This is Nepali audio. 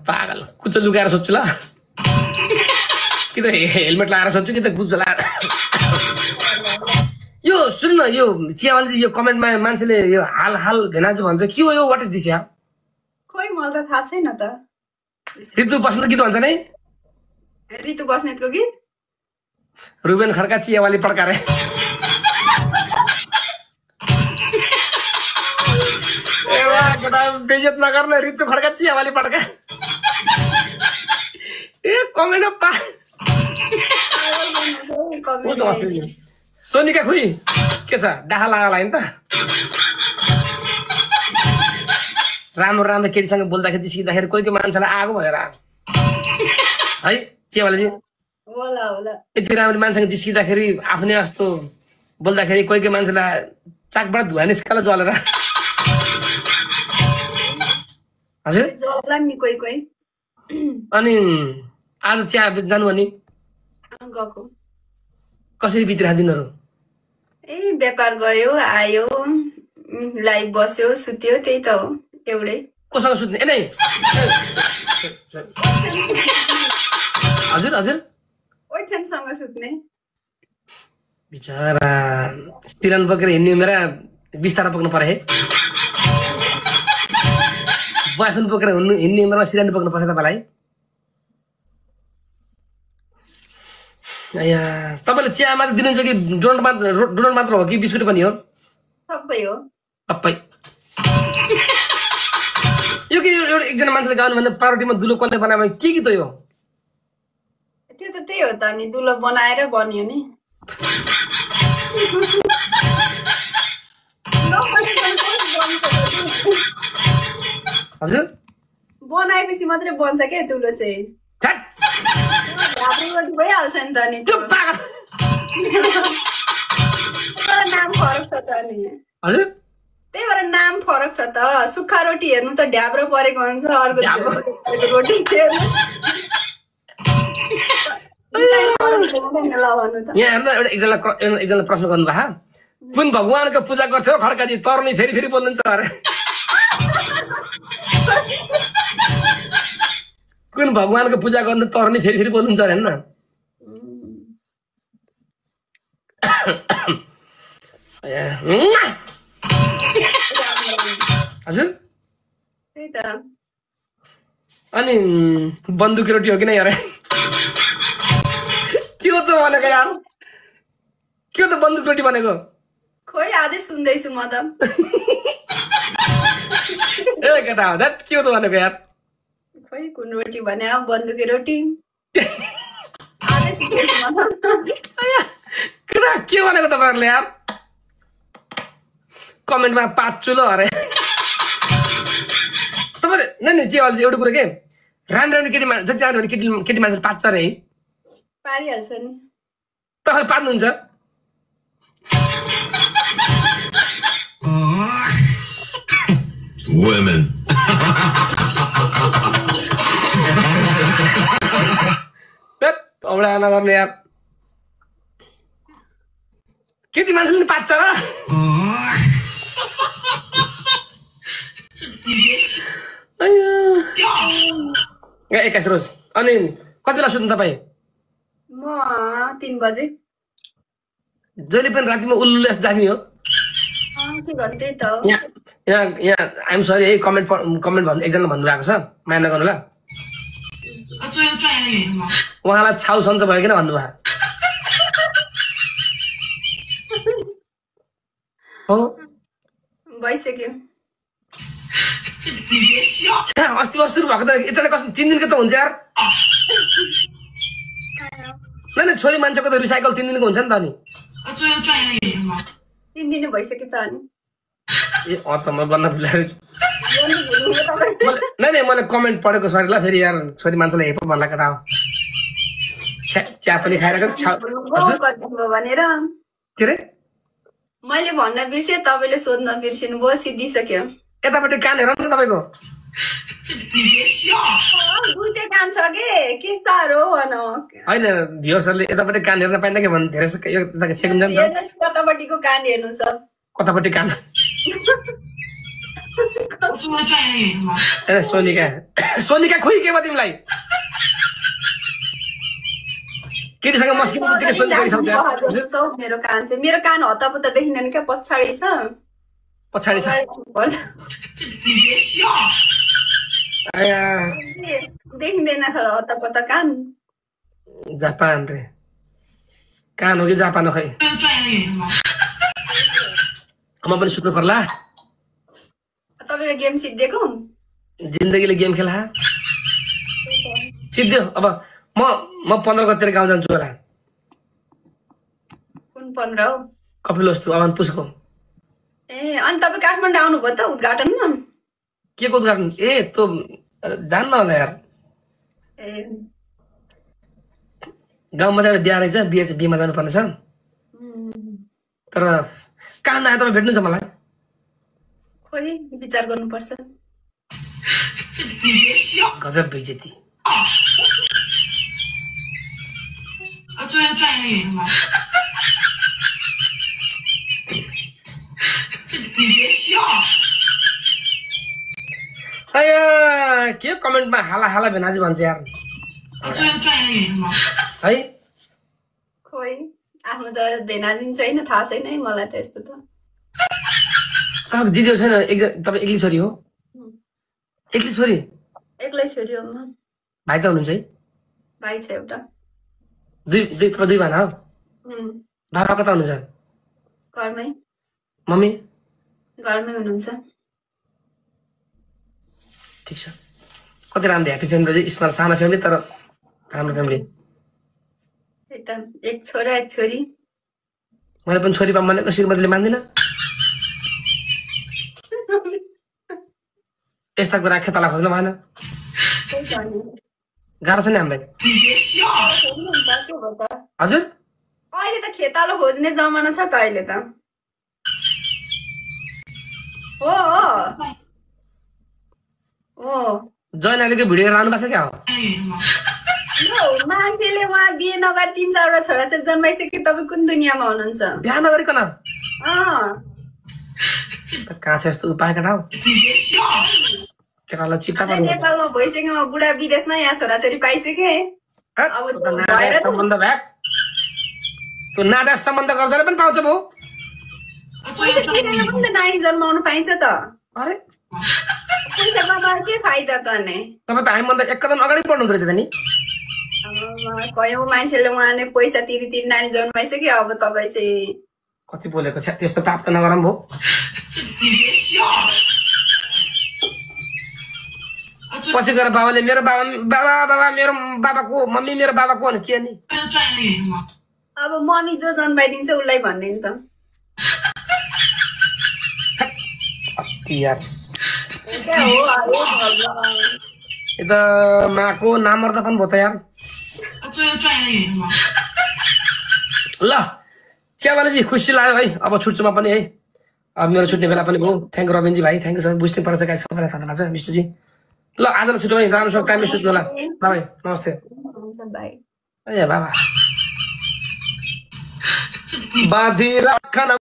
पागल कुचो लुकाएर सोध्छु ल कि त हेलमेट लगाएर सोध्छु कि त कुचो लगाएर यो सुन्न यो चियावाली यो कमेन्टमा मान्छेले यो हाल हाल भेनाजु भन्छ के हो यो व्हाट इज दिस यार खोइ मलाई त थाहा छैन त ऋतु बस्नेत गीत भन्छ नि ऋतु बस्नेतको गीत रुबेन खड्का चियावाली पड्कारे ए वाह केटा बेइज्जत नगर्ने ऋतु खड्का चियावाली पड्का ए कमेन्ट पा सोनिका खुइ के छ डाहा लागला हैन त राम्रो राम्रो केटीसँग बोल्दाखेरि जिस्किँदाखेरि कोही कोही मान्छेलाई आगो भएर है चियावालीजी होला होला यति राम्रो मान्छेसँग जिस्किँदाखेरि आफ्नै जस्तो बोल्दाखेरि कोही कोही मान्छेलाई चाकबाट धुवा निस्काला जलेर हजुर जल्ला नि कोही कोही अनि आज चिया जानु भने गएको कसरी बितिरह दिनहरू ए व्यापार गयो आयो लाइभ बस्यो सुत्यो त्यही त हो एउटै कोसँग सुत्ने ए नै हजुर हजुर ओइछनसँग सुत्ने बिचरा स्टिरन बोकेर हिँड्ने मेरा बिस्तारा बोक्नु पर्यो है बयफोन बोकेर हिँड्ने उमेरमा सिरानी बोक्नु पर्यो तपाईँलाई तपाईँले चिया मात्र दिनुहुन्छ कि डोनट मात्र हो कि बिस्कुट पनि हो सबै हो सबै यो कि एकजना मान्छेले गाउनु भने पारोटीमा दुलो कसले बनायो भने के गीत हो यो त्यो त त्यही हो त अनि दुलो बनाएर बन्यो नि हजुर बनाएपछि मात्रै बन्छ क्या दुलो चाहिँ भइहाल्छ नि त नि तर नाम फरक छ त नि हजुर त्यही भएर नाम फरक छ त सुक्खा रोटी हेर्नु त ढ्याब्रो परेको हुन्छ अर्को रोटी यहाँ हेर्नु एकजना प्रश्न गर्नुभयो कुन भगवानको पूजा गर्थ्यो खड्काजी तरनी फेरि फेरि बोल्नुहुन्छ अरे कुन भगवानको पूजा गर्नु तरनी फेरि फेरि बोल्नुहुन्छ अरे हैन हजुर त्यही त अनि बन्दुकी रोटी हो कि नै अरे के हो त भनेको यार के हो त बन्दुक रोटी भनेको खोइ आजै सुन्दैछु म त ए केटा हो द्याट के हो त भनेको यार खोइ कुन रोटी भने बन्दुकी रोटी आजै सुन्दैछु म त केटा के भनेको तपाईँहरूले यार कमेन्टमा पाच्छु ल अरे तपाईँले नै चाहिँ एउटा कुरो के राम्रो राम्रो केटी जति राम्रो केटी मान्छे पाच्छ अरे है पारिहाल्छ नि तपाईँले पार्नुहुन्छ Women. औडा नगर्ने यार केटी मान्छेले नि पाच्छ र एक्काइस रोज अनि कति बेला सुत्नु तपाईँ म 3 बजे जहिले पनि रातिमा उल्लु जाने हो के गर्नु त्यही त यहाँ आइएम सरी है कमेन्ट भन्नु एकजना भन्नुभएको छ माया नगर्नु ल उहाँलाई छाउ सन्च भयो किन भन्नुभयो हो भइसक्यो अस्ति वर्ष सुरु भएको त एकजना कस्तो 3 दिनको त हुन्छ यार नै छोरी मान्छेको त रिसाइकल 3 दिनको हुन्छ नि त अनि 3 दिन भइसक्यो त अनि ए त म बन्न भुलाएर नै मैले कमेन्ट पढेको सरी ल फेरि यार छोरी मान्छेलाई हेप भन्ला केटा हो चिया पनि खाएर भनेर के रे मैले भन्न बिर्से तपाईले सोध्न बिर्सिनु भयो सिद्धिसक्यो यतापट्टि कान हेर न तपाईको दुईटै कान छ के साह्रो भन हैन भ्युअर्सहरुले यतापट्टि कान हेर्न पाइन्न के भन्नु धेरै यो यताको सेकेन्ड जान्छ हेर्नुस् कतापट्टिको कान हेर्नु छ कतापट्टि कान ए सोनिका सोनिका खोइ के भयो तिमीलाई केटीसँग मस्किनु बित्तिकै सोनिका रिसाउँछ मेरो कान चाहिँ मेरो कान हतापत देखिँदैन क्या पछाडि छ पछाडि छ देखिँदैन हतापत कान जापान रे कान हो कि जापान हो खै म पनि सुत्नु पर्ला तपाईको गेम सिद्धिएको जिन्दगीले गेम खेला सिद्धियो अब म 15 गते गाउँ जान्छु होला कुन 15 हो कपिल वस्तु अवन पुसको ए अनि तपाईँ काठमाडौँ आउनुभयो त उद्घाटनमा के को उद्घाटन ए त्यो जान्न होला यार ए गाउँमा चाहिँ बिहा रहेछ बिहेमा जानुपर्ने छ तर कहाँ नआए तपाईँ भेट्नुहुन्छ मलाई खोइ विचार गर्नुपर्छ गजब बेइज्जती के कमेन्टमा हाला हाला भेनाजी भन्छ यार है खोइ आफ्नो त भेनाजिन छैन थाहा छैन है मलाई त यस्तो त तपाईँको दिदी छैन तपाईँ एक्लै छोरी हो एक्लै छोरी एक्लै छोरी हो म भाइ त हुनुहुन्छ है भाइ छ एउटा दुई भाना हो बाबा कता हुनुहुन्छ घरमै मम्मी घरमै हुनुहुन्छ ठिक छ कति राम्रो ह्याप्पी फ्यामिली स्मल सानो फ्यामिली तर राम्रो फ्यामिली एकदम एक छोरा एक छोरी मैले पनि छोरी पाऊँ भनेको श्रीमतीले मान्दिनँ यस्ता कुरा खेताला खोज्नु भएन गाह्रो छ नि हामीलाई हजुर अहिले त खेतालो खोज्ने जमाना छ त अहिले त हो जैन अहिलेको भिडियो लानु भएको छ क्या हो मान्छेले उहाँ बिहे नगरी 3-4 छोरा चाहिँ जन्माइसके तपाईँ कुन दुनियाँमा हुनुहुन्छ बिहा नगरिकन कहाँ छ यस्तो उपाय केटा हो केटालाई चिट्टा पर्नु नेपालमा भइसक्यो बुढा विदेशमा यहाँ छोराछोरी पाइसके अब सम्बन्ध भ्याक त्यो नाता सम्बन्ध गर्छ पनि पाउँछ भो पैसा तिरेर पनि त नानी जन्माउनु पाइन्छ त अरे पैसा कमाएर के फाइदा त अनि तपाईँ त हामीभन्दा एक कदम अगाडि बढ्नु रहेछ त नि कयौँ मान्छेले उहाँले पैसा तिरी नानी जन्माइसक्यो अब तपाईँ चाहिँ कति बोलेको छ त्यस्तो ताप त नगरौँ भो पछि गएर बाबाले मेरो बाबा मेरो बाबाको मम्मी मेरो बाबाको भने के नि अब मम्मी जो जन्माइदिन्छ उसलाई भन्ने नि त यार त माको नामर्दा पनि भयो त यार ल च्यावालेजी खुसी लाग्यो है अब छुट्छु म पनि है अब मेरो छुट्ने बेला पनि भयो थ्याङ्क यू रविनजी भाइ थ्याङ्क यू सर बुझ्नु पर्छ गाई सबैलाई धन्यवाद छ मिष्टुजी ल आजलाई छुट्यो है राम्रोसँग टाइममै सुत्नु होला बाबाई नमस्ते ए बाबा बाँधी राखन